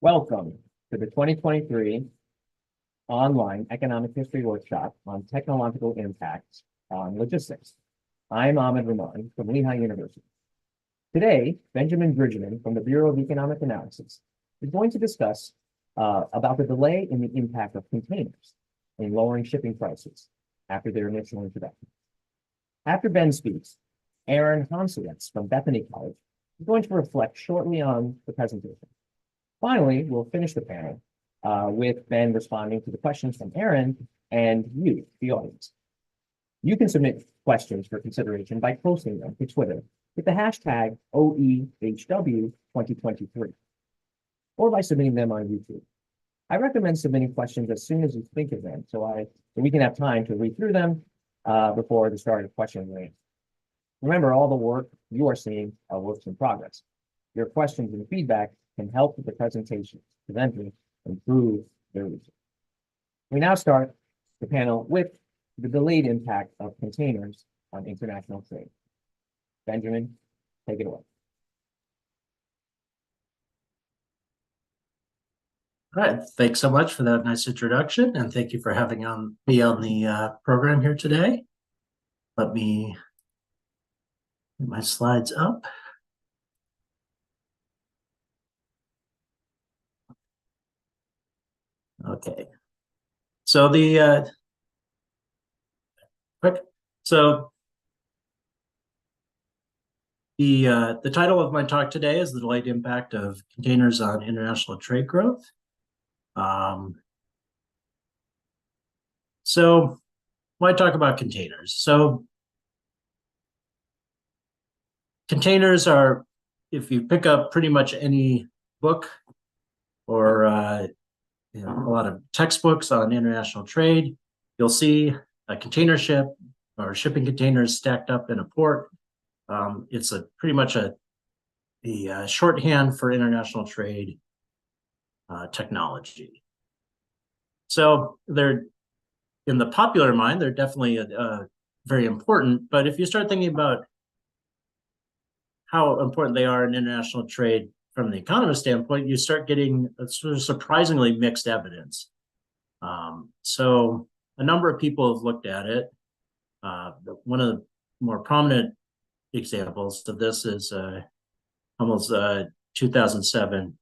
Welcome to the 2023 online economic history workshop on technological impacts on logistics. I'm Ahmed Rahman from Lehigh University. Today, Benjamin Bridgman from the Bureau of Economic Analysis is going to discuss about the delay in the impact of containers in lowering shipping prices after their initial introduction. After Ben speaks, Aaron Honsiewicz from Bethany College is going to reflect shortly on the presentation. Finally, we'll finish the panel with Ben responding to the questions from Aaron and you, the audience. You can submit questions for consideration by posting them to Twitter with the hashtag OEHW2023 or by submitting them on YouTube. I recommend submitting questions as soon as you think of them so we can have time to read through them before the start of question and answer. Remember, all the work you are seeing are works in progress. Your questions and feedback can help with the presentation to then improve their research. We now start the panel with the delayed impact of containers on international trade. Benjamin, take it away. All right, thanks so much for that nice introduction, and thank you for having me on the program here today. Let me get my slides up. Okay, so the title of my talk today is the delayed impact of containers on international trade growth. So why talk about containers? So containers are, if you pick up pretty much any book or a lot of textbooks on international trade, you'll see a container ship or shipping containers stacked up in a port. It's pretty much a shorthand for international trade technology. So they're, in the popular mind, they're definitely very important. But if you start thinking about how important they are in international trade from the economist standpoint, you start getting sort of surprisingly mixed evidence. So a number of people have looked at it. One of the more prominent examples of this is Hummel's 2007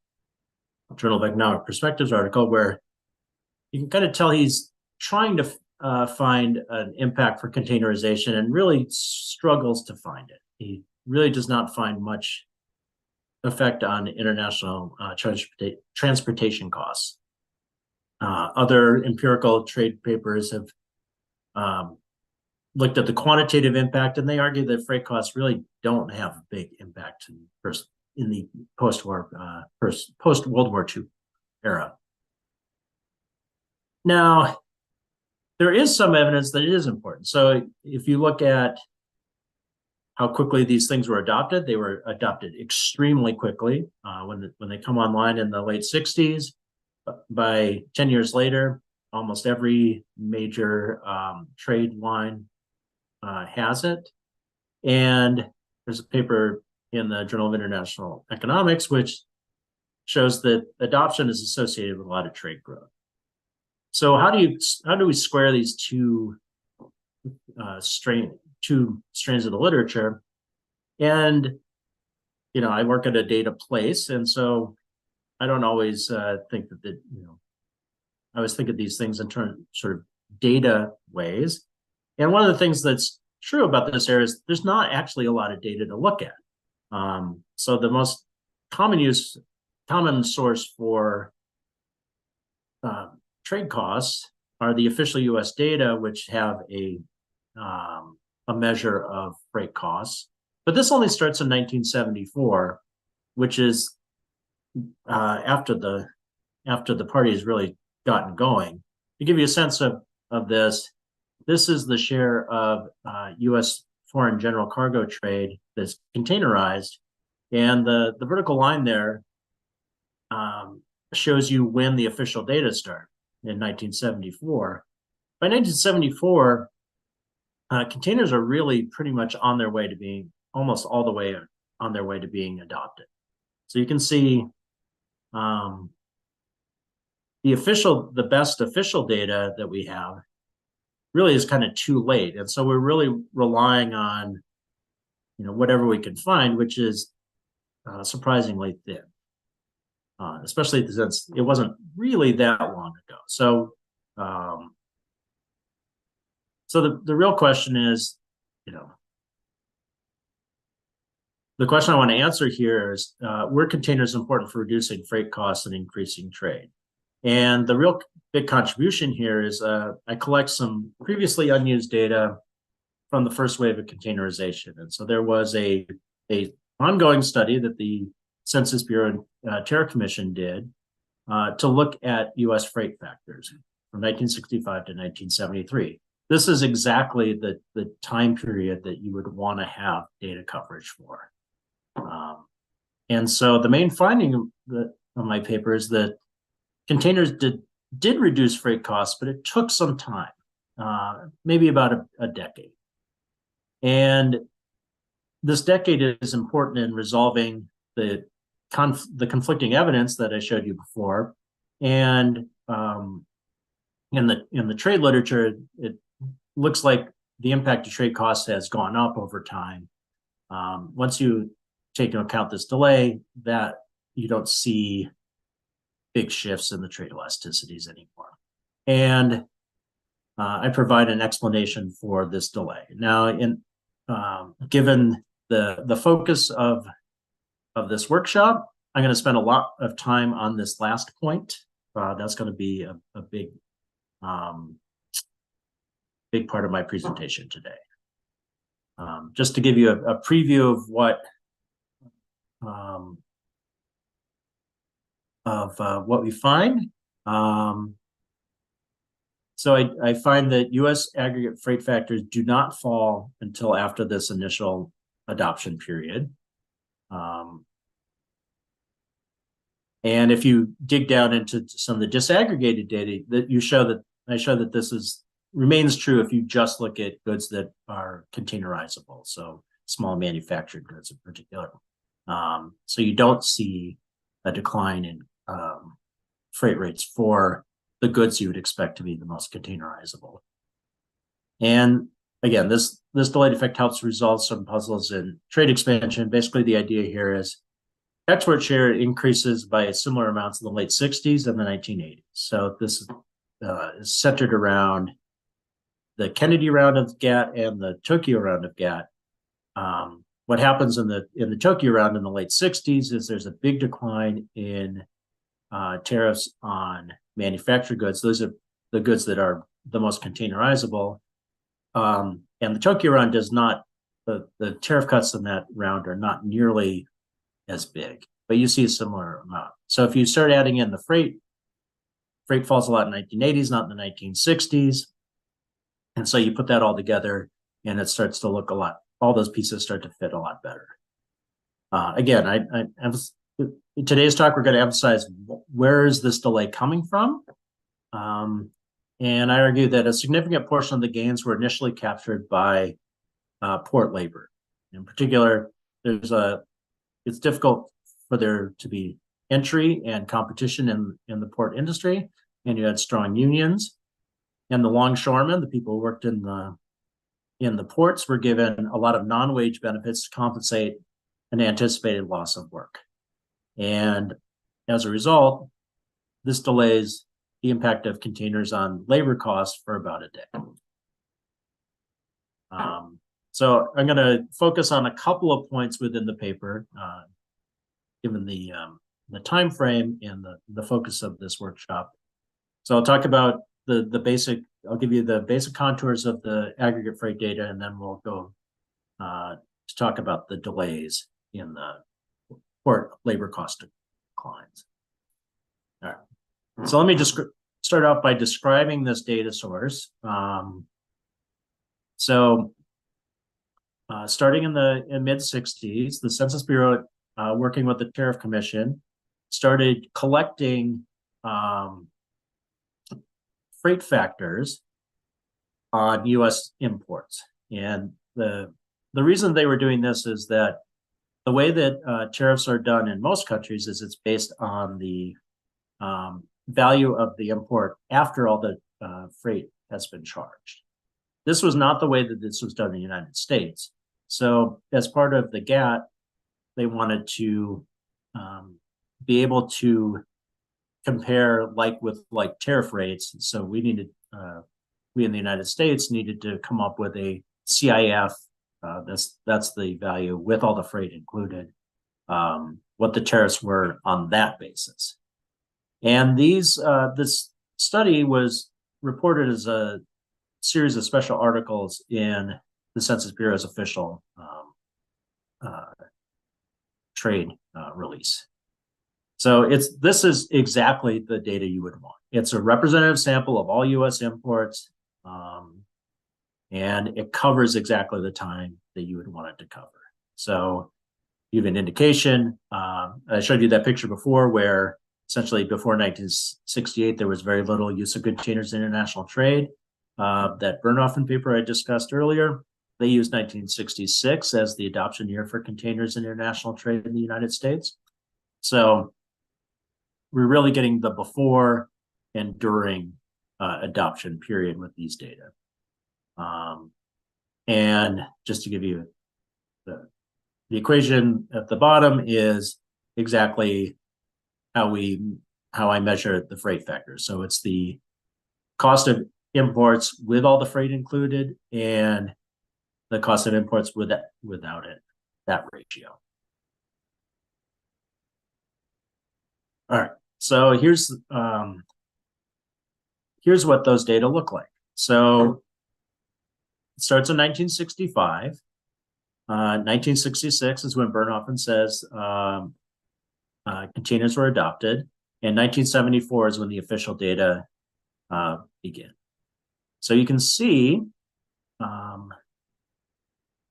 Journal of Economic Perspectives article, where you can kind of tell he's trying to find an impact for containerization and really struggles to find it. He really does not find much effect on international transportation costs. Other empirical trade papers have looked at the quantitative impact, and they argue that freight costs really don't have a big impact in the post-World War II era. Now, there is some evidence that it is important. So if you look at how quickly these things were adopted, they were adopted extremely quickly. When they come online in the late 60s, by 10 years later, almost every major trade line has it. And there's a paper in the Journal of International Economics which shows that adoption is associated with a lot of trade growth. So how do we square these two strains of the literature? And I work at a data place, and so I don't always think that I always think of these things in sort of data ways. And one of the things that's true about this area is there's not actually a lot of data to look at. So the most common source for trade costs are the official U.S. data, which have a measure of freight costs. But this only starts in 1974, which is after the party has really gotten going. To give you a sense of this is the share of U.S. foreign general cargo trade that's containerized, and the vertical line there shows you when the official data start in 1974. By 1974, containers are really pretty much on their way to being almost all the way on their way to being adopted. So you can see the best official data that we have really is kind of too late. And so we're really relying on, whatever we can find, which is surprisingly thin, especially since it wasn't really that long ago. So, the real question is, the question I want to answer here is, were containers important for reducing freight costs and increasing trade? And the real big contribution here is I collect some previously unused data from the first wave of containerization. And so there was a ongoing study that the Census Bureau and Tariff Commission did to look at U.S. freight factors from 1965 to 1973. This is exactly the time period that you would want to have data coverage for. And so the main finding of my paper is that containers did reduce freight costs, but it took some time, maybe about a decade. And this decade is important in resolving the conflicting evidence that I showed you before. And in the trade literature, it looks like the impact of trade costs has gone up over time. Once you take into account this delay, that you don't see big shifts in the trade elasticities anymore. And I provide an explanation for this delay. Now, given the focus of this workshop, I'm going to spend a lot of time on this last point. That's going to be a big part of my presentation today. Just to give you a preview of what we find. So I find that U.S. aggregate freight factors do not fall until after this initial adoption period. And if you dig down into some of the disaggregated data, I show that this remains true if you just look at goods that are containerizable, so small manufactured goods in particular. So you don't see a decline in freight rates for the goods you would expect to be the most containerizable. And again, this delayed effect helps resolve some puzzles in trade expansion. Basically, the idea here is export share increases by similar amounts in the late 60s and the 1980s. So this is centered around the Kennedy round of GATT and the Tokyo round of GATT. What happens in the Tokyo round in the late 60s is there's a big decline in tariffs on manufactured goods. Those are the goods that are the most containerizable. And the Tokyo round does not, the tariff cuts in that round are not nearly as big, but you see a similar amount. So if you start adding in the freight Freight falls a lot in the 1980s, not in the 1960s. And so you put that all together and it starts to look a lot, all those pieces start to fit a lot better. Again, in today's talk, we're going to emphasize where is this delay coming from? And I argue that a significant portion of the gains were initially captured by port labor. In particular, it's difficult for there to be entry and competition in the port industry, and you had strong unions. And the longshoremen, the people who worked in the ports, were given a lot of non-wage benefits to compensate an anticipated loss of work. And as a result, this delays the impact of containers on labor costs for about a day. So I'm going to focus on a couple of points within the paper, given the time frame and the focus of this workshop. So I'll talk about the basic. I'll give you the basic contours of the aggregate freight data, and then we'll go to talk about the delays in the port labor cost declines. All right. So let me just start off by describing this data source. Starting in the mid-60s, the Census Bureau, working with the Tariff Commission, started collecting freight factors on U.S. imports. And the reason they were doing this is that the way that tariffs are done in most countries is it's based on the value of the import after all the freight has been charged. This was not the way that this was done in the United States. So as part of the GATT, they wanted to be able to compare like with like tariff rates. So we needed, we in the United States needed to come up with a CIF. That's the value with all the freight included, what the tariffs were on that basis. And this study was reported as a series of special articles in the Census Bureau's official trade release. So this is exactly the data you would want. It's a representative sample of all U.S. imports, and it covers exactly the time that you would want it to cover. So you have an indication. I showed you that picture before where essentially before 1968, there was very little use of containers in international trade. That Bernhofen paper I discussed earlier, they used 1966 as the adoption year for containers in international trade in the United States. So we're really getting the before and during adoption period with these data. And just to give you the equation at the bottom is exactly how I measure the freight factor. So it's the cost of imports with all the freight included and the cost of imports without it, that ratio. All right, so here's what those data look like. So it starts in 1965. 1966 is when Bernhofen says containers were adopted, and 1974 is when the official data begin. So you can see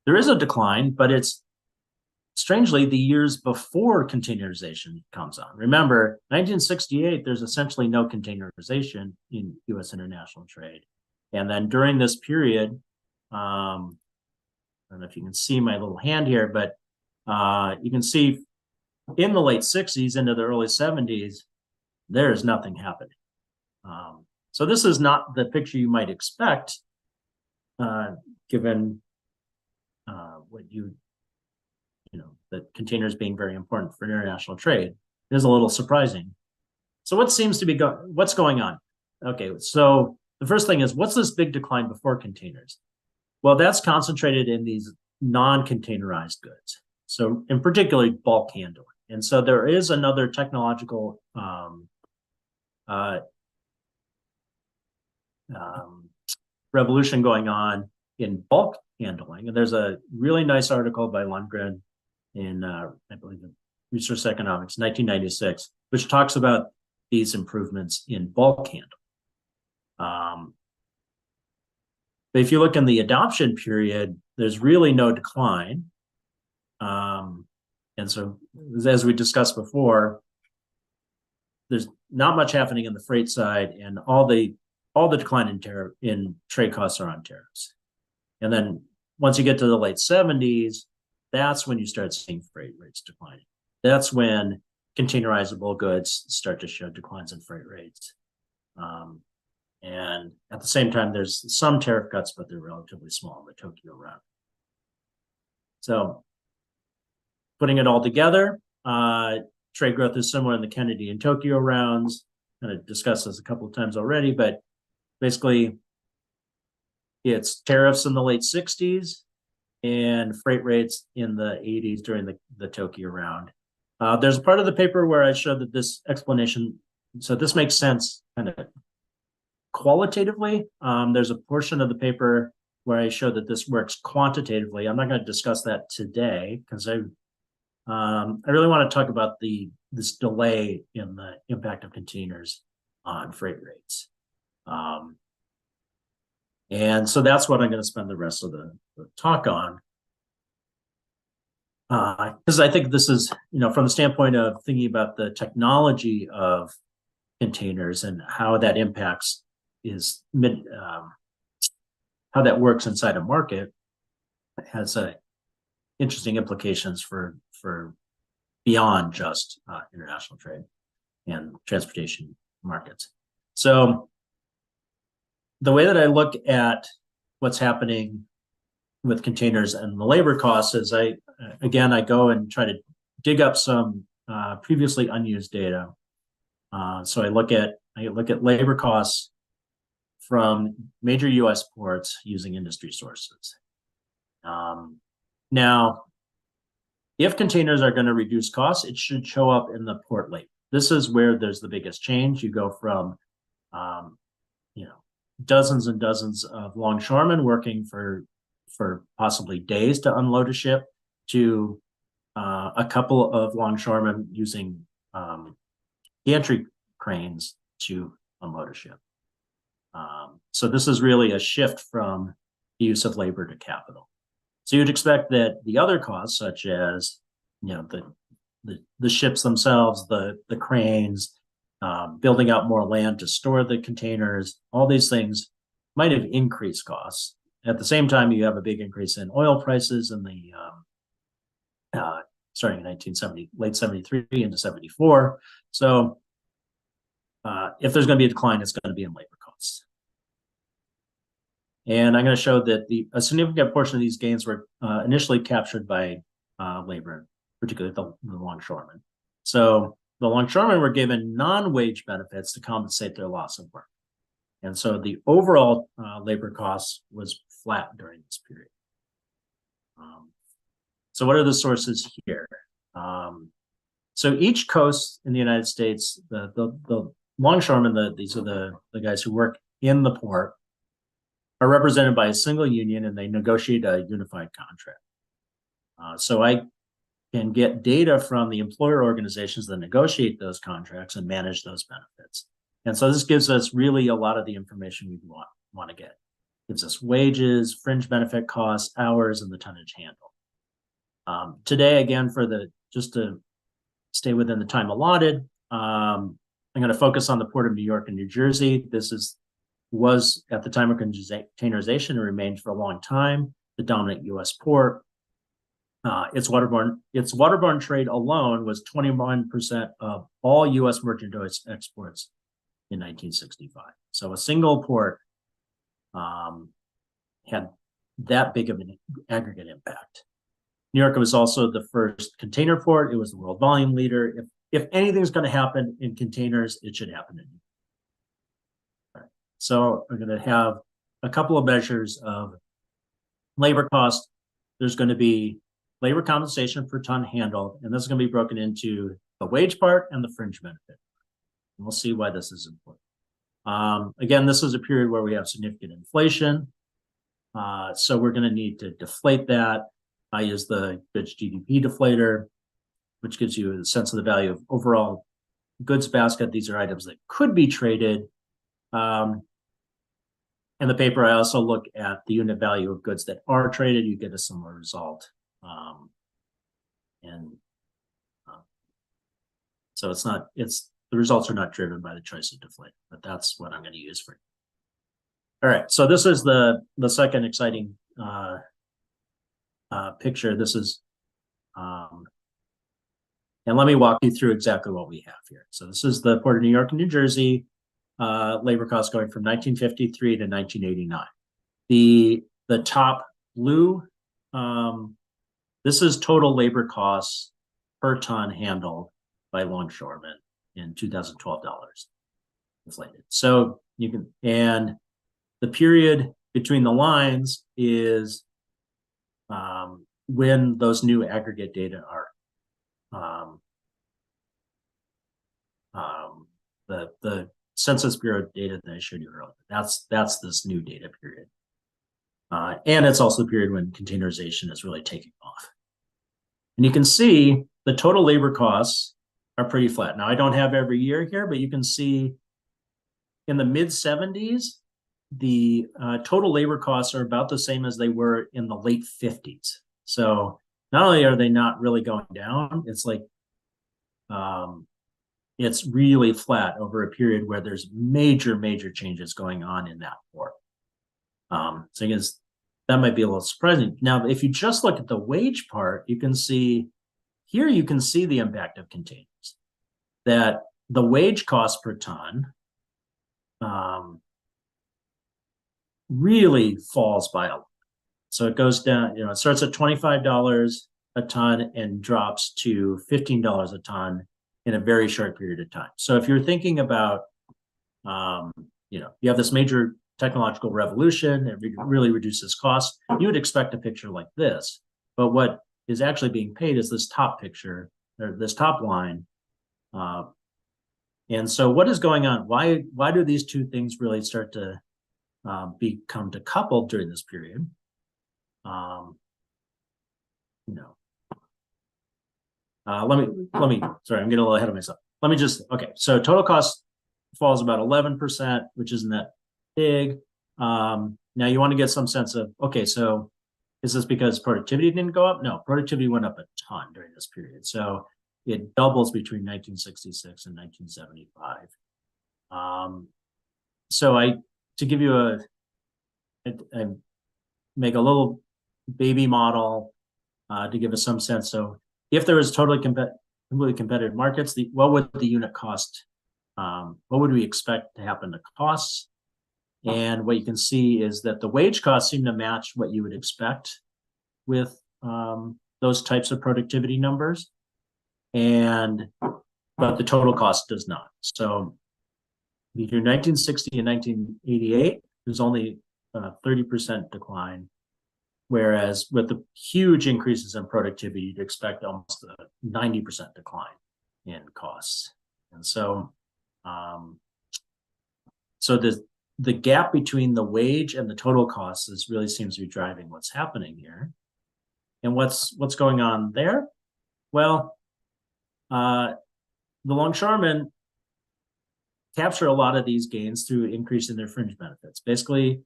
there is a decline, but it's strangely the years before containerization comes on. Remember, 1968, there's essentially no containerization in U.S. international trade. And then during this period, I don't know if you can see my little hand here, but you can see in the late 60s into the early 70s, there is nothing happening. So this is not the picture you might expect, given what the containers being very important for international trade. It is a little surprising. So what seems to be what's going on? Okay, so the first thing is, what's this big decline before containers? Well, that's concentrated in these non-containerized goods. So in particular, bulk handling. And so there is another technological revolution going on in bulk handling. And there's a really nice article by Lundgren in, I believe, in Resource Economics, 1996, which talks about these improvements in bulk handle. But if you look in the adoption period, there's really no decline. And so, as we discussed before, there's not much happening in the freight side, and all the decline in trade costs are on tariffs. And then once you get to the late 70s, that's when you start seeing freight rates declining. That's when containerizable goods start to show declines in freight rates. And at the same time, there's some tariff cuts, but they're relatively small in the Tokyo round. So putting it all together, trade growth is similar in the Kennedy and Tokyo rounds. Kind of discussed this a couple of times already, but basically it's tariffs in the late 60s and freight rates in the 80s during the Tokyo round. There's a part of the paper where I showed that this explanation, so this makes sense kind of qualitatively. There's a portion of the paper where I show that this works quantitatively. I'm not going to discuss that today because I really want to talk about this delay in the impact of containers on freight rates. And so that's what I'm going to spend the rest of the talk on. Because I think this is, from the standpoint of thinking about the technology of containers and how that impacts how that works inside a market, has interesting implications for beyond just international trade and transportation markets. So the way that I look at what's happening with containers and the labor costs is I go and try to dig up some previously unused data. So I look at labor costs from major U.S. ports using industry sources. Now, if containers are going to reduce costs, it should show up in the port labor. This is where there's the biggest change. You go from, dozens and dozens of longshoremen working for possibly days to unload a ship to a couple of longshoremen using gantry cranes to unload a ship. So this is really a shift from the use of labor to capital. So you'd expect that the other costs, such as the ships themselves, the cranes, building out more land to store the containers, all these things might have increased costs. At the same time, you have a big increase in oil prices in the starting in 1970, late 73 into 74. So if there's going to be a decline, it's going to be in labor costs. And I'm going to show that a significant portion of these gains were initially captured by labor, particularly the longshoremen. So the longshoremen were given non-wage benefits to compensate their loss of work. And so the overall labor costs was flat during this period. So what are the sources here? So each coast in the United States, the longshoremen, these are the guys who work in the port, are represented by a single union, and they negotiate a unified contract. So I can get data from the employer organizations that negotiate those contracts and manage those benefits. And so this gives us really a lot of the information we want to get. It gives us wages, fringe benefit costs, hours, and the tonnage handled. Today, again, just to stay within the time allotted, I'm going to focus on the Port of New York and New Jersey. This was at the time of containerization and remained for a long time the dominant U.S. port. Its waterborne trade alone was 21% of all U.S. merchandise exports in 1965. So a single port had that big of an aggregate impact. New York was also the first container port. It was the world volume leader. If anything's going to happen in containers, it should happen in New York. Right. So we're going to have a couple of measures of labor cost. There's going to be labor compensation per ton handled, and this is going to be broken into the wage part and the fringe benefit. And we'll see why this is important. Again, this is a period where we have significant inflation. So we're going to need to deflate that. I use the Bridge GDP deflator, which gives you a sense of the value of overall goods basket. These are items that could be traded. In the paper, I also look at the unit value of goods that are traded. You get a similar result. So the results are not driven by the choice of deflate, but that's what I'm going to use for. All right, so this is the second exciting picture. This is, and let me walk you through exactly what we have here. So this is the Port of New York and New Jersey labor costs going from 1953 to 1989. The top blue, this is total labor costs per ton handled by longshoremen in 2012 dollars inflated. So you can, and the period between the lines is when those new aggregate data are the Census Bureau data that I showed you earlier. That's this new data period. And it's also the period when containerization is really taking off. And you can see the total labor costs are pretty flat. Now, I don't have every year here, but you can see in the mid 70s, the total labor costs are about the same as they were in the late 50s. So not only are they not really going down, it's like it's really flat over a period where there's major changes going on in that port. So I guess that might be a little surprising. Now, if you just look at the wage part, you can see here, you can see the impact of containers, that the wage cost per ton really falls by a lot. So it goes down, it starts at $25 a ton and drops to $15 a ton in a very short period of time. So if you're thinking about, you have this major technological revolution, it really reduces costs, you would expect a picture like this. But what is actually being paid is this top picture, or this top line. And so what is going on? Why do these two things really start to become decoupled during this period? Let me, sorry, I'm getting a little ahead of myself. Let me just, okay, so total cost falls about 11%, which isn't that big. Now you want to get some sense of, okay, so is this because productivity didn't go up? No, productivity went up a ton during this period. So it doubles between 1966 and 1975. So to give you I make a little baby model to give us some sense. So if there was completely competitive markets, what would the unit cost, what would we expect to happen to costs? And what you can see is that the wage costs seem to match what you would expect with those types of productivity numbers, but the total cost does not. So between 1960 and 1988, there's only a 30% decline, whereas with the huge increases in productivity, you'd expect almost a 90% decline in costs. And so, the gap between the wage and the total costs really seems to be driving what's happening here. And what's going on there? Well, the longshoremen capture a lot of these gains through increasing their fringe benefits. Basically,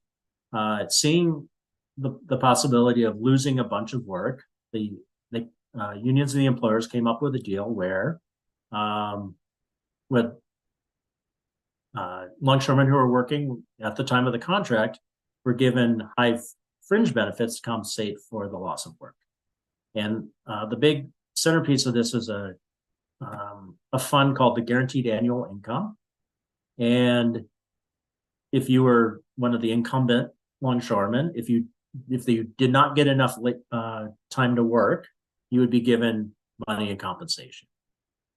seeing the possibility of losing a bunch of work, the unions and the employers came up with a deal where with longshoremen who are working at the time of the contract were given high fringe benefits to compensate for the loss of work. And the big centerpiece of this is a fund called the Guaranteed Annual Income. And if you were one of the incumbent longshoremen, if you did not get enough time to work, you would be given money and compensation.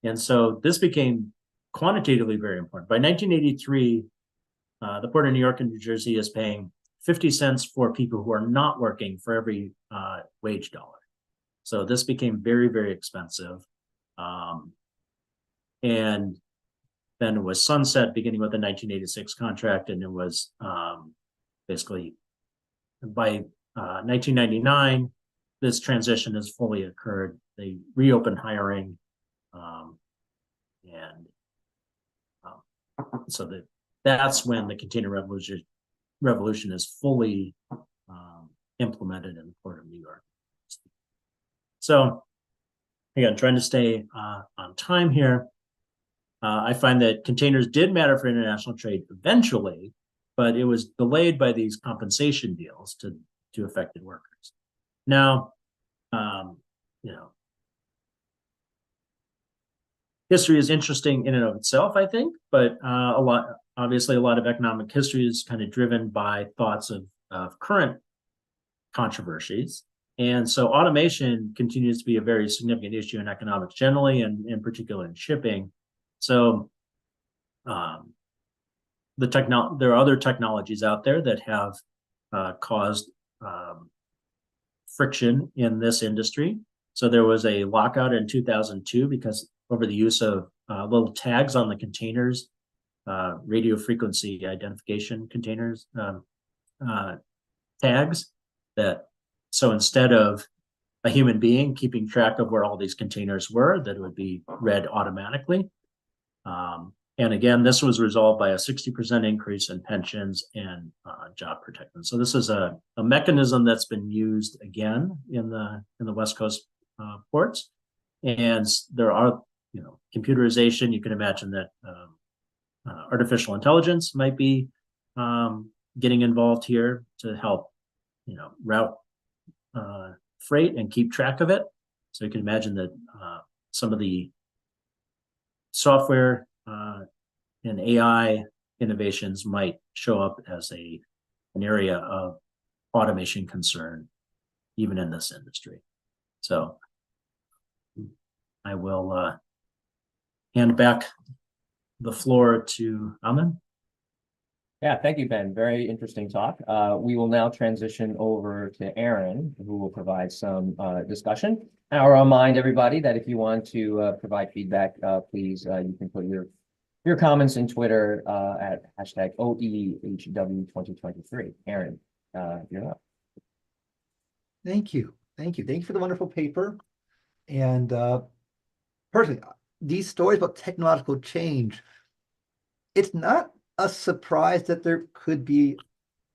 And so this became quantitatively very important. By 1983, the Port of New York and New Jersey is paying 50 cents for people who are not working for every wage dollar. So this became very, very expensive. And then it was sunset beginning with the 1986 contract, and it was basically by 1999, this transition has fully occurred. They reopened hiring, and so that's when the container revolution is fully implemented in the Port of New York. So again, trying to stay on time here. I find that containers did matter for international trade eventually, but it was delayed by these compensation deals to affected workers. Now, history is interesting in and of itself, I think, but a lot of economic history is kind of driven by thoughts of current controversies. And so automation continues to be a very significant issue in economics generally, and in particular in shipping. So there are other technologies out there that have caused friction in this industry. So there was a lockout in 2002 because over the use of little tags on the containers, radio frequency identification containers, tags that, so instead of a human being keeping track of where all these containers were, that it would be read automatically. And again, this was resolved by a 60% increase in pensions and job protection. So this is a mechanism that's been used again in the West Coast ports. And there are, computerization. You can imagine that artificial intelligence might be getting involved here to help, route freight and keep track of it. So you can imagine that some of the software and AI innovations might show up as an area of automation concern, even in this industry. So I will hand back the floor to Amin. Yeah, thank you, Ben. Very interesting talk. We will now transition over to Aaron, who will provide some discussion. I'll remind everybody that if you want to provide feedback, please, you can put your comments in Twitter at hashtag OEHW2023. Aaron, you're up. Thank you. Thank you. Thank you for the wonderful paper. And personally, these stories about technological change, it's not a surprise that there could be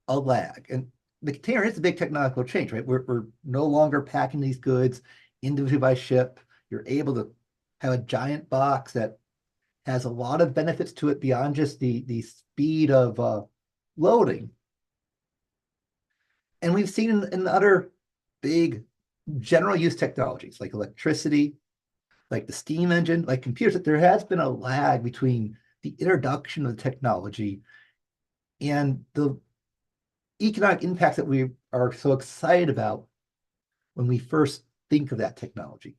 a lag. And the container is a big technological change, right? We're no longer packing these goods individually by ship. You're able to have a giant box that has a lot of benefits to it beyond just the speed of loading. And we've seen in other big general use technologies like electricity, like the steam engine, like computers, that there has been a lag between the introduction of the technology and the economic impacts that we are so excited about when we first think of that technology.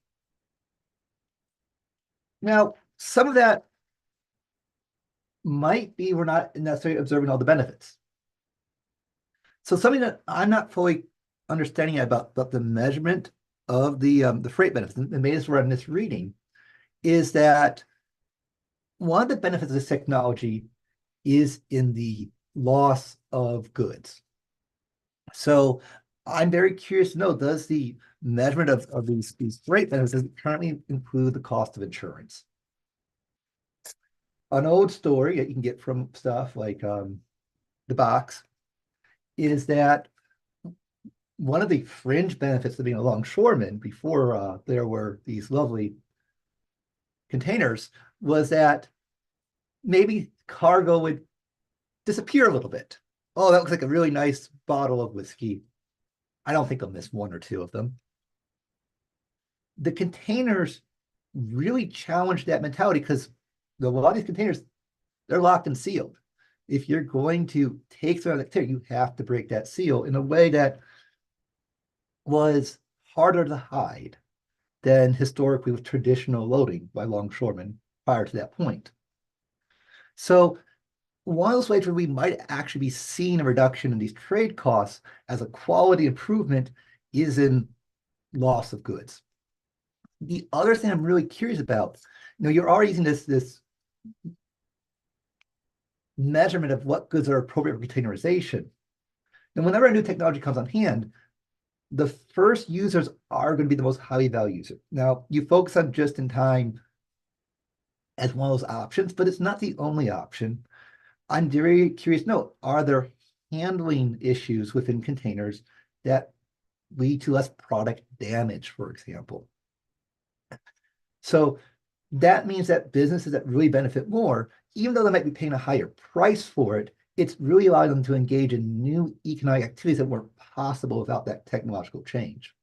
Now, some of that might be we're not necessarily observing all the benefits. So something that I'm not fully understanding about the measurement of the freight benefits, and maybe this where I'm misreading, is that one of the benefits of this technology is in the loss of goods. So I'm very curious to know, does the measurement of these freight benefits currently include the cost of insurance? An old story that you can get from stuff like the box is that one of the fringe benefits of being a longshoreman before there were these lovely containers was that maybe cargo would disappear a little bit. Oh, that looks like a really nice bottle of whiskey. I don't think I'll miss one or two of them. The containers really challenged that mentality because a lot of these containers, they're locked and sealed. If you're going to take some of the container, you have to break that seal in a way that was harder to hide than historically with traditional loading by longshoremen prior to that point. So one of those ways where we might actually be seeing a reduction in these trade costs as a quality improvement is in loss of goods. The other thing I'm really curious about, you're already using this measurement of what goods are appropriate for containerization. And whenever a new technology comes on hand, the first users are going to be the most highly valued users. Now, you focus on just in time as one of those options, but it's not the only option. I'm very curious to know, are there handling issues within containers that lead to less product damage, for example? So that means that businesses that really benefit more, even though they might be paying a higher price for it, it's really allowing them to engage in new economic activities that weren't possible without that technological change.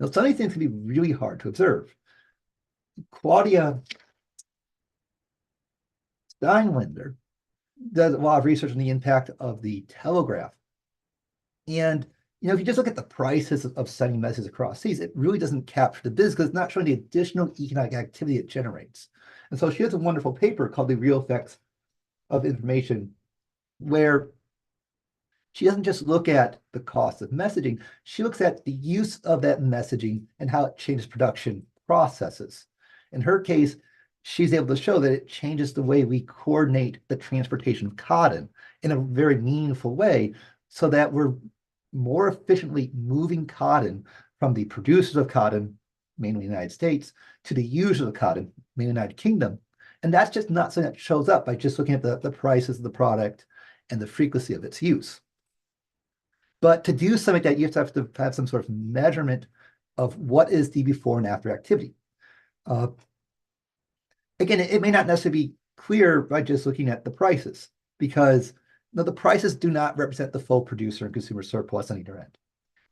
Now, some of these things can be really hard to observe. Claudia Steinwender does a lot of research on the impact of the telegraph. And if you just look at the prices of sending messages across seas, it really doesn't capture the business because it's not showing the additional economic activity it generates. And so she has a wonderful paper called The Real Effects of Information, where she doesn't just look at the cost of messaging, she looks at the use of that messaging and how it changes production processes. In her case, she's able to show that it changes the way we coordinate the transportation of cotton in a very meaningful way so that we're more efficiently moving cotton from the producers of cotton, mainly the United States, to the users of cotton, mainly the United Kingdom. And that's just not something that shows up by just looking at the prices of the product and the frequency of its use. But to do something like that, you have to have some sort of measurement of what is the before and after activity. Again, it may not necessarily be clear by just looking at the prices, because the prices do not represent the full producer and consumer surplus on either end.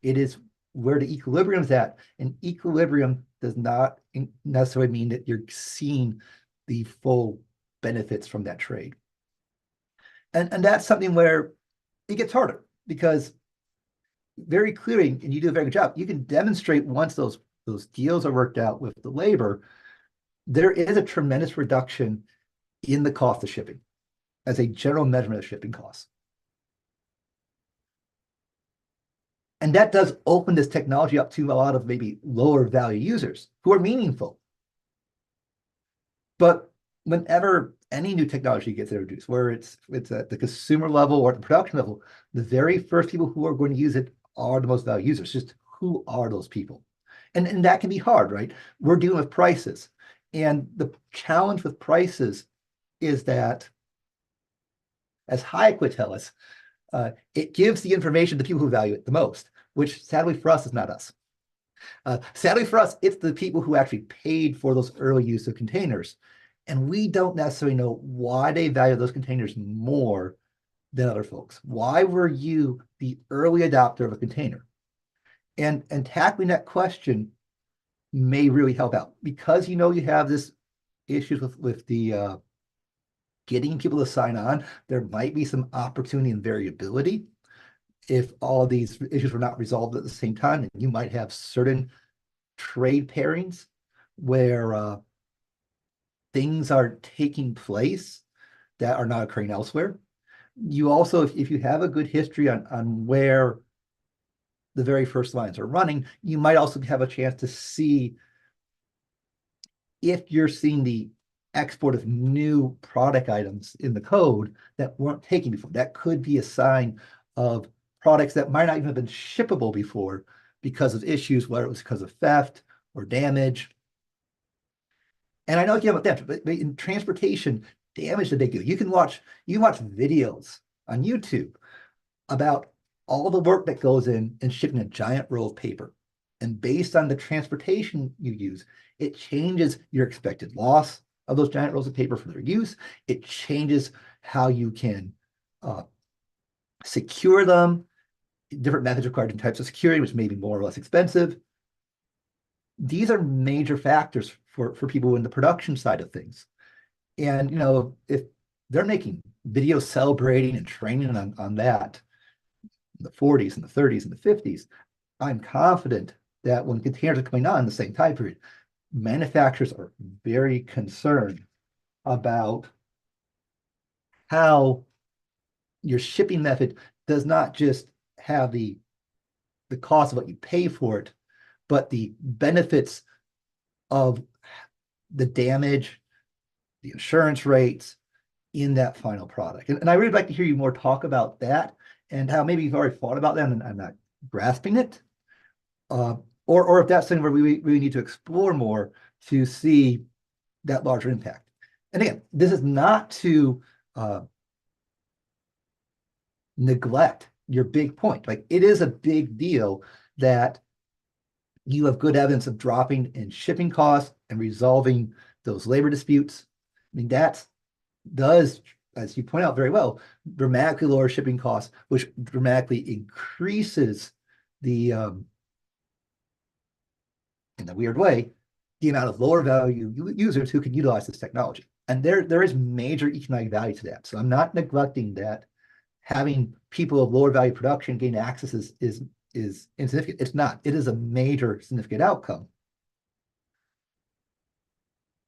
It is where the equilibrium is at, and equilibrium does not necessarily mean that you're seeing the full benefits from that trade. And that's something where it gets harder, because very clearly, and you do a very good job, you can demonstrate once those deals are worked out with the labor, there is a tremendous reduction in the cost of shipping as a general measurement of shipping costs. And that does open this technology up to a lot of maybe lower value users who are meaningful. But whenever any new technology gets introduced, where it's at the consumer level or at the production level, the very first people who are going to use it are the most valuable users. Just who are those people? And that can be hard, right? We're dealing with prices. And the challenge with prices is that, as Hayek would tell us, it gives the information to people who value it the most, which sadly for us is not us. Sadly for us, it's the people who actually paid for those early use of containers. And we don't necessarily know why they value those containers more than other folks. Why were you the early adopter of a container? And tackling that question may really help out, because you have this issues with the getting people to sign on. There might be some opportunity and variability if all of these issues were not resolved at the same time. And you might have certain trade pairings where things are taking place that are not occurring elsewhere. You also, if you have a good history on where the very first lines are running, you might also have a chance to see if you're seeing the export of new product items in the code that weren't taken before. That could be a sign of products that might not even have been shippable before because of issues, whether it was because of theft or damage. And I know you have that, but in transportation, damage that they do. You can watch videos on YouTube about all the work that goes in shipping a giant roll of paper. And based on the transportation you use, it changes your expected loss of those giant rolls of paper for their use. It changes how you can secure them. Different methods require different types of security, which may be more or less expensive. These are major factors for people in the production side of things. And, if they're making videos celebrating and training on that in the 40s and the 30s and the 50s, I'm confident that when containers are coming on in the same time period, manufacturers are very concerned about how your shipping method does not just have the cost of what you pay for it, but the benefits of the damage, the insurance rates in that final product. And I really like to hear you more talk about that and how maybe you've already thought about that and I'm not grasping it. Or if that's something where we really need to explore more to see that larger impact. And again, this is not to neglect your big point. Like, it is a big deal that you have good evidence of dropping in shipping costs and resolving those labor disputes. I mean, that does, as you point out very well, dramatically lower shipping costs, which dramatically increases the, in a weird way, the amount of lower value users who can utilize this technology. And there is major economic value to that. So I'm not neglecting that having people of lower value production gain access is insignificant. It's not. It is a major significant outcome.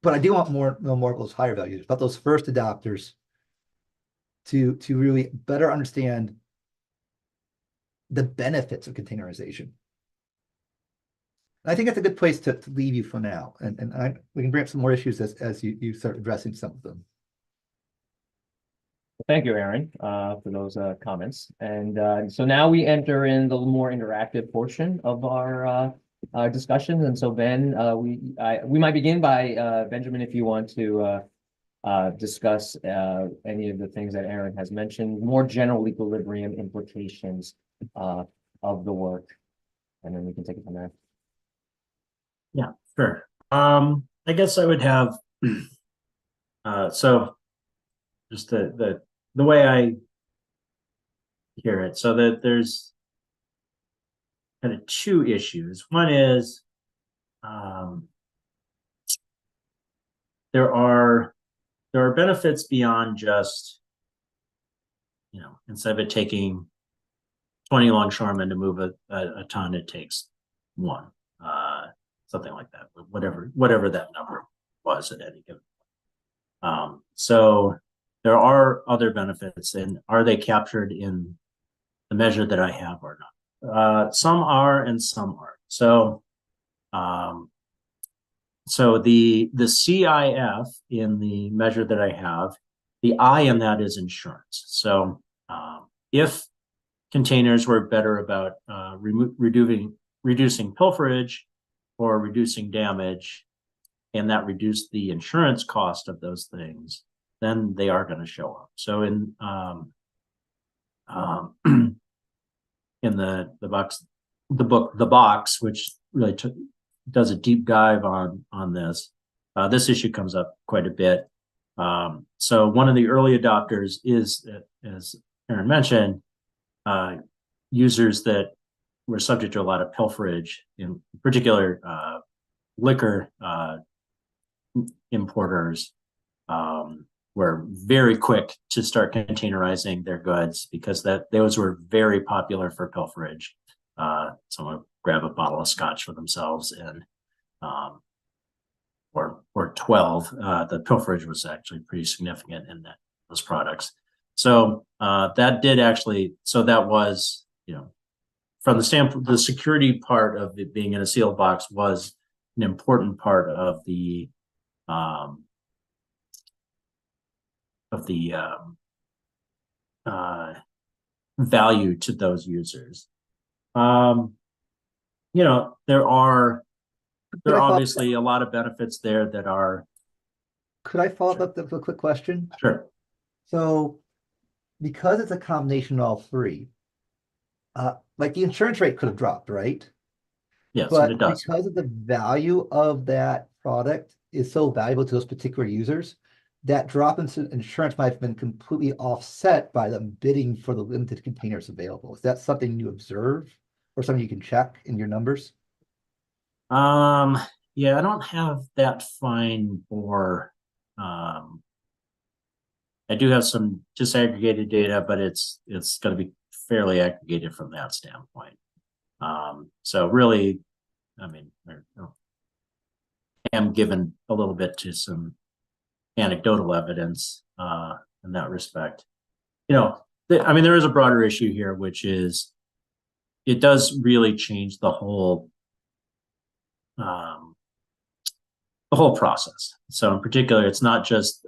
But I do want more of those higher values, about those first adopters, to really better understand the benefits of containerization. I think that's a good place to leave you for now. And we can bring up some more issues as you start addressing some of them. Thank you, Aaron, for those comments. And so now we enter in the more interactive portion of our discussion. And so Ben, we might begin by Benjamin, if you want to discuss any of the things that Aaron has mentioned, more general equilibrium implications of the work, and then we can take it from there. Yeah, sure. I guess I would have so just the way I hear it, so that there's kind of two issues. One is there are benefits beyond just, you know, instead of it taking 20 longshoremen to move a ton, it takes one. Something like that, whatever that number was at any given point. So there are other benefits, and are they captured in the measure that I have or not? Some are and some aren't. So so the CIF in the measure that I have, the I in that is insurance. So if containers were better about reducing pilferage or reducing damage, and that reduced the insurance cost of those things, then they are going to show up. So in the book, The Box, which really does a deep dive on this, this issue comes up quite a bit. So one of the early adopters is, as Aaron mentioned, users that were subject to a lot of pilferage, in particular liquor importers were very quick to start containerizing their goods because those were very popular for pilferage. Someone would grab a bottle of scotch for themselves and or 12. The pilferage was actually pretty significant in those products. So that did actually, so that was, you know, from the standpoint, the security part of it being in a sealed box was an important part of the value to those users. You know, there are obviously a lot of benefits there that are. Could I follow up with a quick question? Sure. So, because it's a combination of all three, like the insurance rate could have dropped, right? Yes, but it does. Because of the value of that product is so valuable to those particular users, that drop in insurance might have been completely offset by them bidding for the limited containers available. Is that something you observe or something you can check in your numbers? Yeah, I don't have that fine for. I do have some disaggregated data, but it's going to be fairly aggregated from that standpoint. So really, I mean, I am given a little bit to some anecdotal evidence in that respect. You know, I mean, there is a broader issue here, which is it does really change the whole process. So in particular, it's not just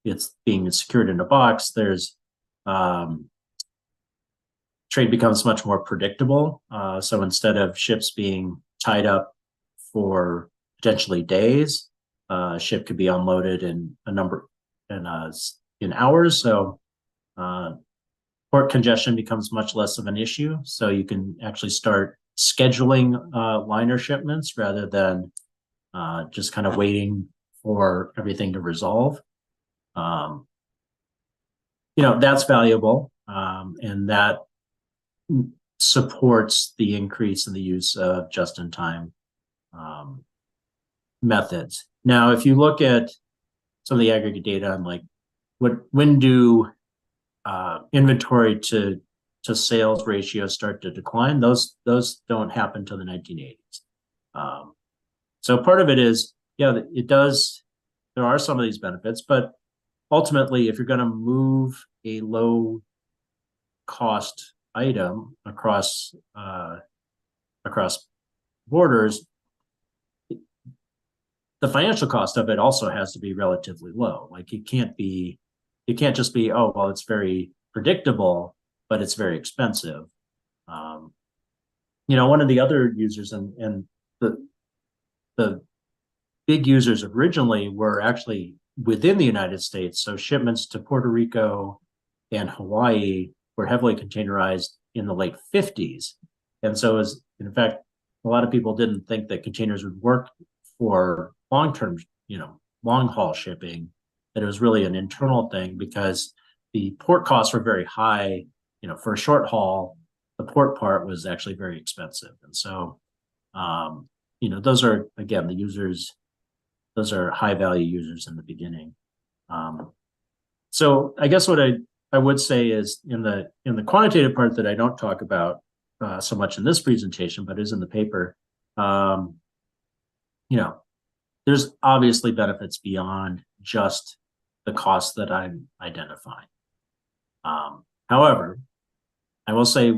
it's being secured in a box. There's trade becomes much more predictable. So instead of ships being tied up for potentially days, a ship could be unloaded in a in hours. So port congestion becomes much less of an issue. So you can actually start scheduling liner shipments rather than just kind of waiting for everything to resolve. That's valuable, and that supports the increase in the use of just-in-time methods. Now, if you look at some of the aggregate data on like when do inventory to sales ratios start to decline, those don't happen till the 1980s. So part of it is, yeah, it does. There are some of these benefits, but ultimately, if you're going to move a low cost item across borders, the financial cost of it also has to be relatively low. Like it can't just be, oh, well, it's very predictable, but it's very expensive. One of the other users and the big users originally were actually within the United States. So shipments to Puerto Rico and Hawaii were heavily containerized in the late 50s. And so in fact, a lot of people didn't think that containers would work for long-term, long haul shipping, that it was really an internal thing because the port costs were very high. For a short haul, the port part was actually very expensive. And so, those are, again, the users, those are high value users in the beginning. So I guess what I would say is in the quantitative part that I don't talk about so much in this presentation, but is in the paper, there's obviously benefits beyond just the cost that I'm identifying. However, I will say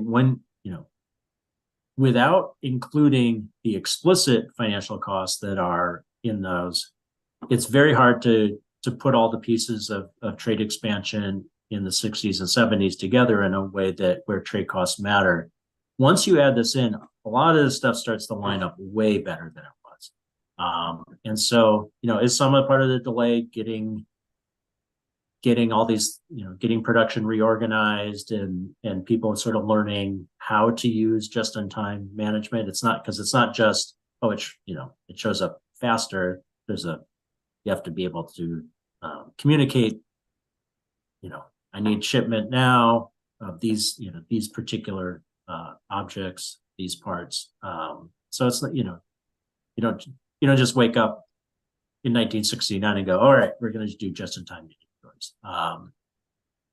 without including the explicit financial costs that are in those, it's very hard to put all the pieces of trade expansion in the 60s and 70s together in a way that where trade costs matter. Once you add this in, a lot of this stuff starts to line up way better than it was. And so, is some of part of the delay getting all these, getting production reorganized and people sort of learning how to use just-in-time management. It's not just, oh, it shows up faster. You have to be able to communicate, I need shipment now of these particular objects, these parts. So it's, you don't just wake up in 1969 and go, all right, we're going to do just-in-time inventories.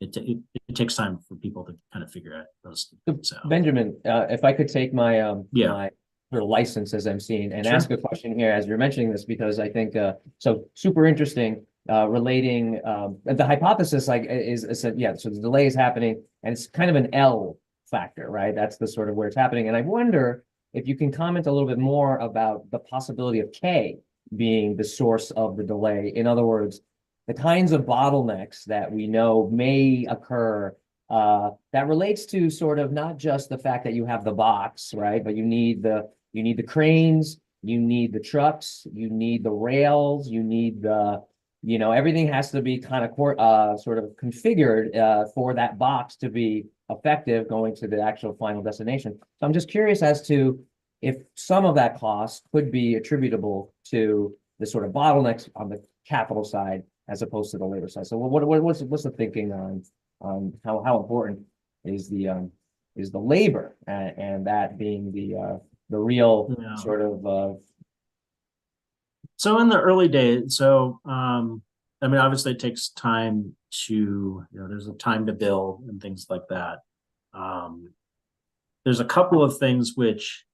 It takes time for people to kind of figure out those things out. Benjamin, if I could take my Yeah. sort of license as I'm seeing and Sure. ask a question here as you're mentioning this, because I think so super interesting relating the hypothesis is that, yeah, so the delay is happening and it's kind of an L factor, right? That's the sort of where it's happening. And I wonder if you can comment a little bit more about the possibility of K being the source of the delay. In other words, the kinds of bottlenecks that we know may occur that relates to sort of not just the fact that you have the box, right? But you need the cranes, you need the trucks, you need the rails, you need the, everything has to be kind of sort of configured for that box to be effective going to the actual final destination. So I'm just curious as to if some of that cost could be attributable to the sort of bottlenecks on the capital side as opposed to the labor side. So what's the thinking on how important is the labor and that being the real sort of So in the early days, obviously it takes time to, there's a time to build and things like that. There's a couple of things which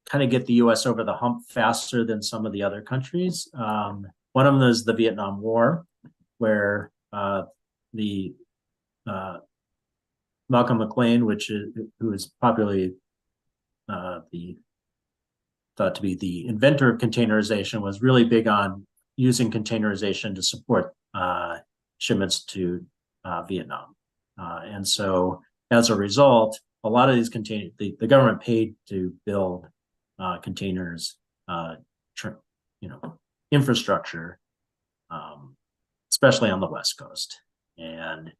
kind of get the US over the hump faster than some of the other countries. One of them is the Vietnam War, where Malcolm McLean, who is popularly thought to be the inventor of containerization, was really big on using containerization to support shipments to Vietnam. And so as a result, a lot of these the government paid to build containers, infrastructure, especially on the West Coast. And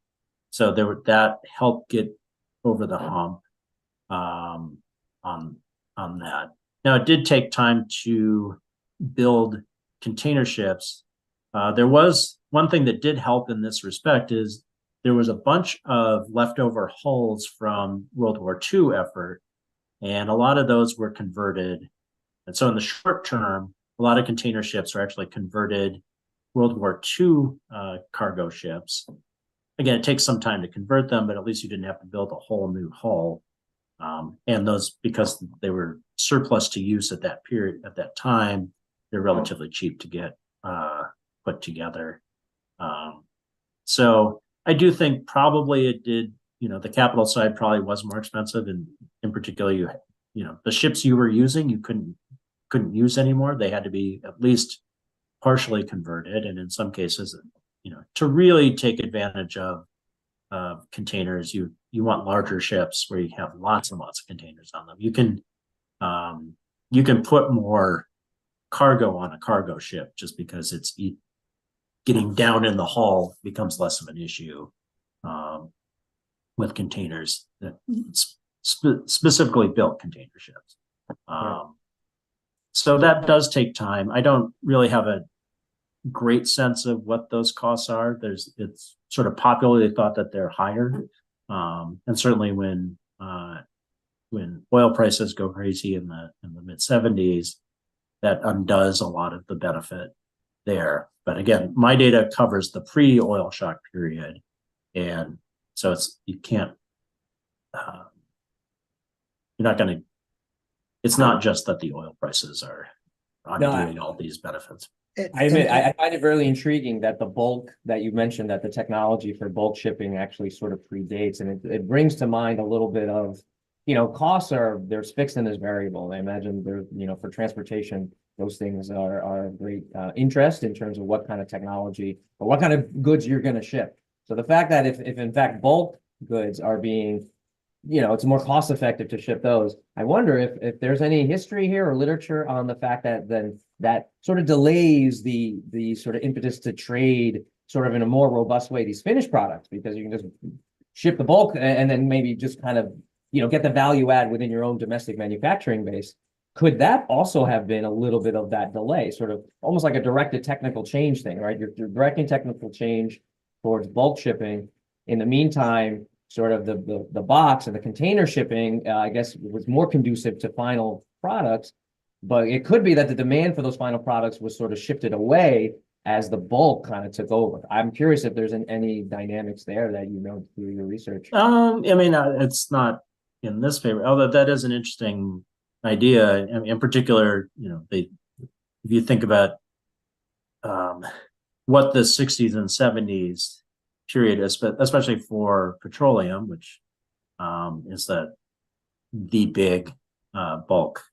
so that helped get over the hump on that. Now, it did take time to build container ships. There was one thing that did help in this respect is there was a bunch of leftover hulls from World War II effort, and a lot of those were converted. And so in the short term, a lot of container ships are actually converted World War II cargo ships. Again, it takes some time to convert them, but at least you didn't have to build a whole new hull. And those, because they were surplus to use at that period, at that time, they're relatively cheap to get put together. So I do think probably it did, the capital side probably was more expensive, and in particular, the ships you were using, you couldn't use anymore. They had to be at least partially converted, and in some cases, to really take advantage of containers, you want larger ships where you have lots and lots of containers on them. You can put more cargo on a cargo ship just because it's getting down in the hull becomes less of an issue with containers that specifically built container ships. So that does take time. I don't really have a great sense of what those costs are. It's sort of popularly thought that they're higher, and certainly when oil prices go crazy in the mid 70s, that undoes a lot of the benefit there. But again, my data covers the pre-oil shock period, and so it's not just that the oil prices are undoing all these benefits. I admit, I find it really intriguing that the bulk that you mentioned, that the technology for bulk shipping actually sort of predates, and it brings to mind a little bit of, costs there's fixed and there's variable. I imagine for transportation, those things are of great interest in terms of what kind of technology or what kind of goods you're going to ship. So the fact that if in fact bulk goods are being, it's more cost effective to ship those. I wonder if there's any history here or literature on the fact that then that sort of delays the sort of impetus to trade sort of in a more robust way these finished products, because you can just ship the bulk and then maybe just kind of, get the value add within your own domestic manufacturing base. Could that also have been a little bit of that delay, sort of almost like a directed technical change thing, right? You're directing technical change towards bulk shipping. In the meantime, sort of the box and the container shipping, I guess, was more conducive to final products, but it could be that the demand for those final products was sort of shifted away as the bulk kind of took over. I'm curious if there's any dynamics there that through your research. It's not in this paper, although that is an interesting idea. In particular, if you think about what the 60s and 70s period is, especially for petroleum, which is the big bulk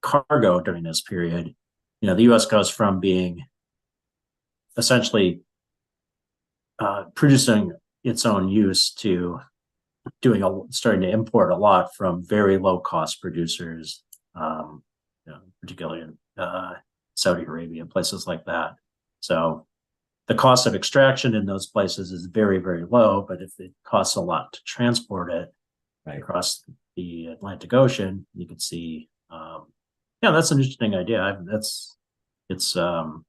cargo during this period. The U.S. goes from being essentially producing its own use to starting to import a lot from very low cost producers, particularly in Saudi Arabia and places like that. So the cost of extraction in those places is very, very low, but if it costs a lot to transport it across the Atlantic Ocean, you can see, that's an interesting idea. It's one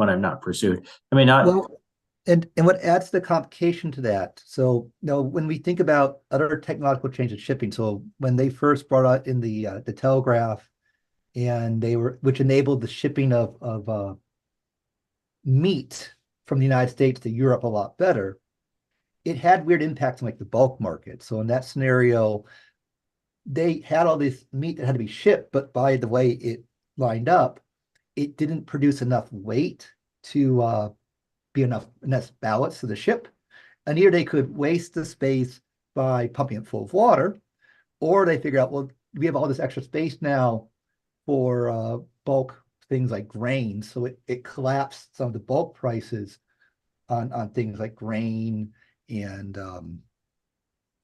I've not pursued. And what adds the complication to that? So, when we think about other technological changes in shipping, so when they first brought out in the telegraph, and which enabled the shipping of meat from the United States to Europe a lot better, it had weird impacts on like the bulk market. So in that scenario, they had all this meat that had to be shipped, but by the way it lined up, it didn't produce enough weight to be enough ballast to the ship. And either they could waste the space by pumping it full of water, or they figure out, well, we have all this extra space now for bulk things like grain. So it collapsed some of the bulk prices on things like grain and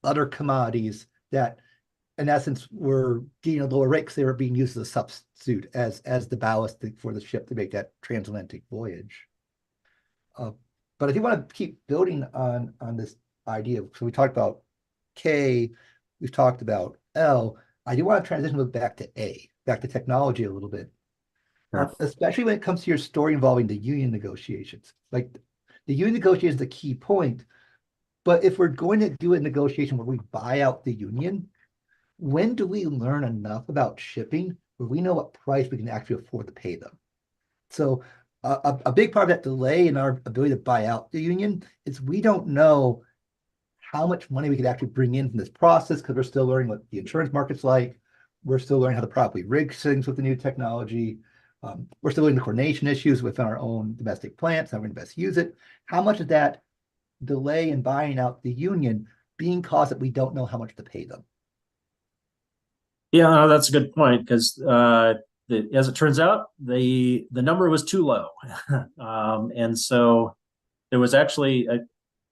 other commodities that in essence were getting a lower rate because they were being used as a substitute as the ballast for the ship to make that transatlantic voyage. But I do want to keep building on this idea. So we talked about K, we've talked about L. I do want to transition back to A, back to technology a little bit. Sure. Especially when it comes to your story involving the union negotiations. Like the union negotiation is the key point. But if we're going to do a negotiation where we buy out the union, when do we learn enough about shipping where we know what price we can actually afford to pay them? So a big part of that delay in our ability to buy out the union is we don't know how much money we could actually bring in from this process because we're still learning what the insurance market's like. We're still learning how to properly rig things with the new technology. We're still learning the coordination issues within our own domestic plants, how we're going to best use it. How much of that delay in buying out the union being caused that we don't know how much to pay them? Yeah, no, that's a good point because as it turns out, the number was too low, and so there was actually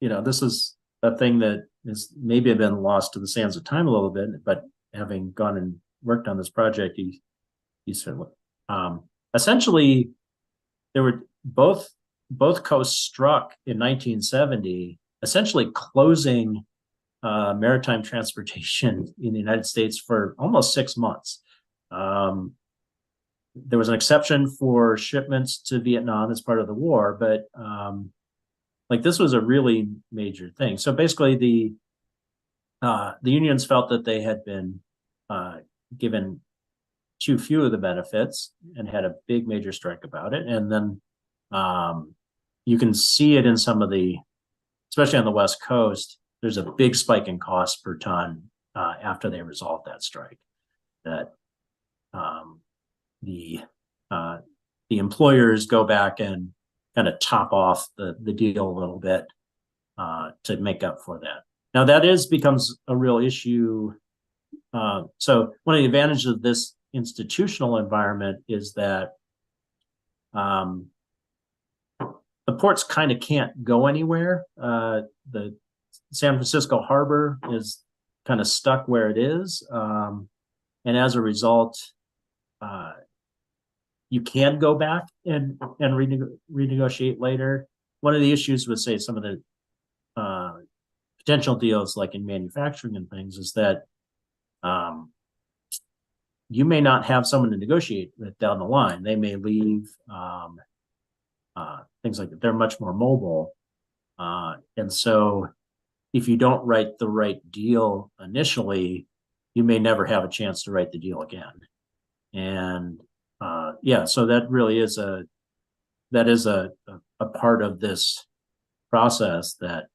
this is a thing that is maybe been lost to the sands of time a little bit, but having gone and worked on this project, he said, essentially, there were both coasts struck in 1970, essentially closing maritime transportation in the United States for almost 6 months. There was an exception for shipments to Vietnam as part of the war, but this was a really major thing. So basically, the unions felt that they had been given too few of the benefits and had a big major strike about it. And then you can see it in some of especially on the West Coast, there's a big spike in cost per ton after they resolved that strike. That the employers go back and kind of top off the deal a little bit to make up for that. Now that becomes a real issue. So one of the advantages of this institutional environment is that the ports kind of can't go anywhere. The San Francisco harbor is kind of stuck where it is. And as a result, you can go back and renegotiate later. One of the issues with, say, some of the potential deals like in manufacturing and things is that you may not have someone to negotiate with down the line. They may leave, things like that. They're much more mobile. And so if you don't write the right deal initially, you may never have a chance to write the deal again. And so that really is a part of this process that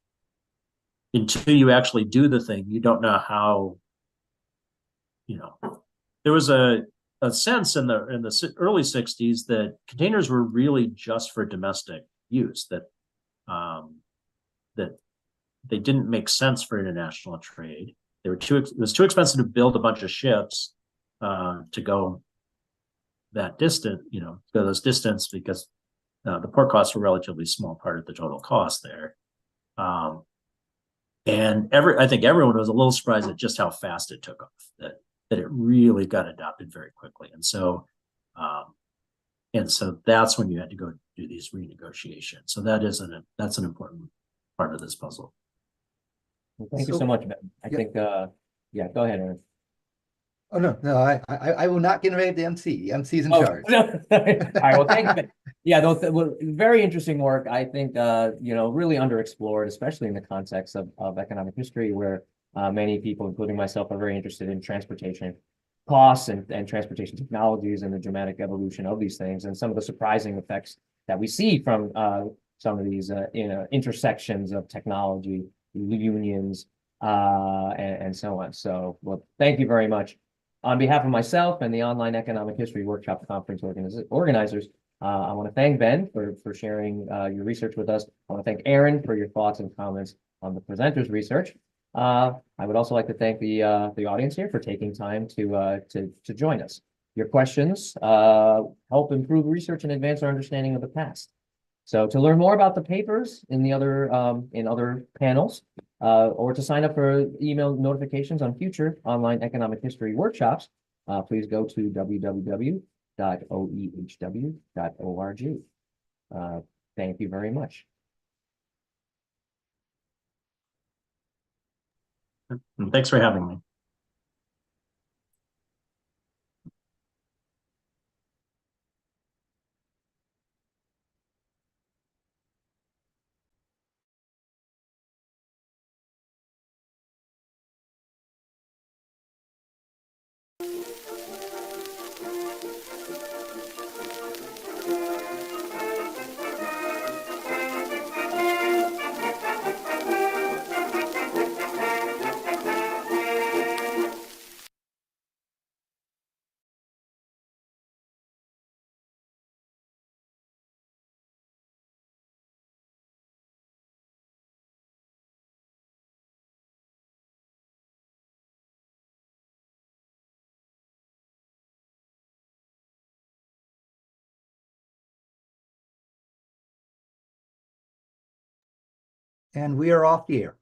until you actually do the thing, you don't know how, there was a sense in the early 60s that containers were really just for domestic use, that they didn't make sense for international trade. It was too expensive to build a bunch of ships to go that distant, go those distance because the port costs were a relatively small part of the total cost there. And I think everyone was a little surprised at just how fast it took off, that it really got adopted very quickly. And so that's when you had to go do these renegotiations. So that's an important part of this puzzle. Well, thank you so much, Ben. I think, go ahead, Aaron. Oh, no, I will not get ready to MC. The MC's in charge. No. All right, well, thank you, Ben. Yeah, those very interesting work. I think, really underexplored, especially in the context of economic history, where many people, including myself, are very interested in transportation costs and transportation technologies and the dramatic evolution of these things and some of the surprising effects that we see from some of these intersections of technology, unions, and so on. So, well, thank you very much. On behalf of myself and the Online Economic History Workshop Conference organizers, I want to thank Ben for sharing your research with us. I want to thank Aaron for your thoughts and comments on the presenter's research. I would also like to thank the audience here for taking time to join us. Your questions help improve research and advance our understanding of the past. So to learn more about the papers in the other panels, or to sign up for email notifications on future online economic history workshops, please go to www.oehw.org. Thank you very much. And thanks for having me. And we are off the air.